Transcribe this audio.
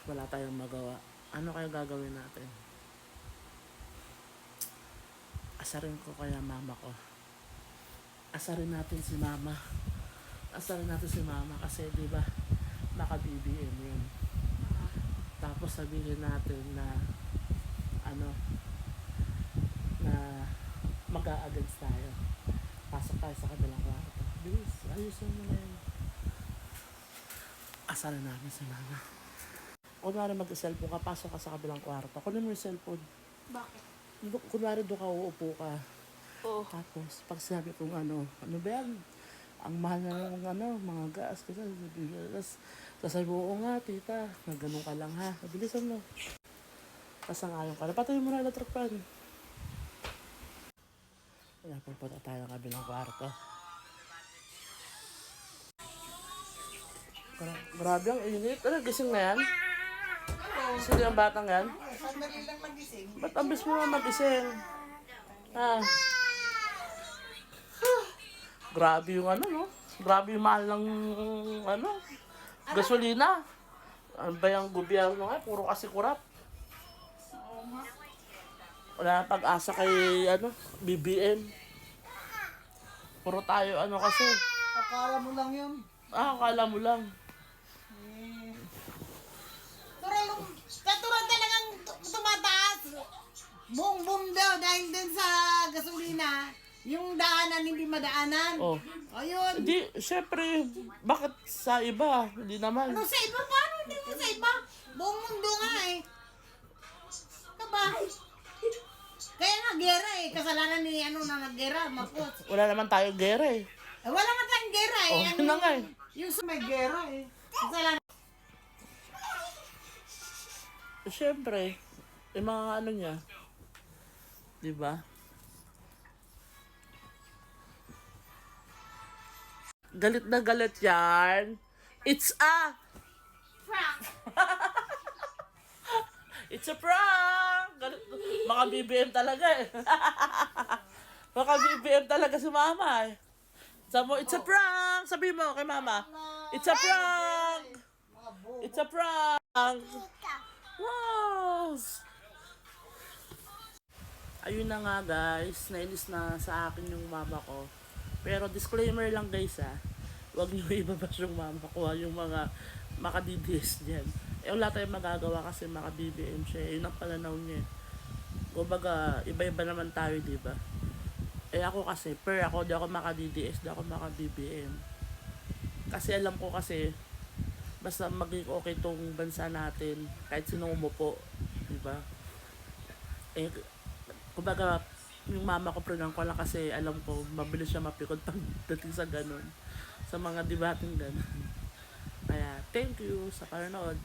Wala tayong magawa. Ano kaya gagawin natin? Asarin ko kaya mama ko. Asarin natin si mama. Asarin natin si mama kasi di ba naka-BBM yun. Tapos sabihin natin na ano na mag-a-against tayo. Pasok tayo sa kabilang kwarto. Bilis, ayusin mo na yun. Asarin natin si mama. Kunwari mag-cellphone ka, pasok ka sa kabilang kwarto. Kunin mo yung cellphone. Bakit? Kunwari doon ka, uupo ka. Oo. Tapos, pag sabi kong ano ba yan? Ang mahal na ng mga gas. Kasi, sasabi mo, oo nga, tita. Ganun ka lang ha. Bilisan mo. Kasangayon ka. Napatayin mo na electric fan. Kaya pupunta tayo ng kabilang kwarto. Grabe ang init. Ano, gising na yan? Sino yung batang yan? Sandali lang magising. Ba't ambis mo na magising? Ah. Grabe yung ano, no? Grabe yung mahal ng, gasolina. Ano ba yung gobyerno nga? Puro kasi kurap. Wala na pag-asa kay, BBM. Puro tayo, kasi. Akala mo lang yun. Akala mo lang. Natural talagang tumataas. Boom daw dahil din sa gasolina. Yung daanan hindi madaanan. Oh. Ayun. Hindi, syempre, bakit sa iba? Hindi naman. Ano sa iba? Paano hindi mo sa iba? Buong mundo nga eh. Kaba? Kaya nga gera eh. Kasalanan ni na naggera. Mapot. Wala naman tayong gera eh. Wala nga tayong gera eh. Oh, yun na nga eh. Yung sa may gera eh. Kasalanan. Syempre, yung mga niya, di ba? Galit na galit yan. It's a Frank! It's a prank! Galit. Mga BBM talaga eh. Mga BBM talaga si mama eh. Sabi mo, it's a prank! Sabi mo kay mama, it's a prank! It's a prank! Wow! Ayun na nga guys, nainis na sa akin yung mama ko. Pero disclaimer lang guys huwag niyo ibabash yung mama ko yung mga maka-DDS dyan. Wala tayong magagawa kasi maka-BBM siya. Yun ang pananaw niya. Kumbaga, iba-iba naman tayo, diba? Ako kasi, ako, di ako maka-DDS, di ako maka-BBM. Kasi alam ko kasi, basta maging okay tong bansa natin, kahit sinong umupo, diba? Kumbaga, yung mama ko prunan ko lang kasi alam ko mabilis siya mapikon pagdating sa ganun, sa mga debating ganun. Kaya thank you sa panonood.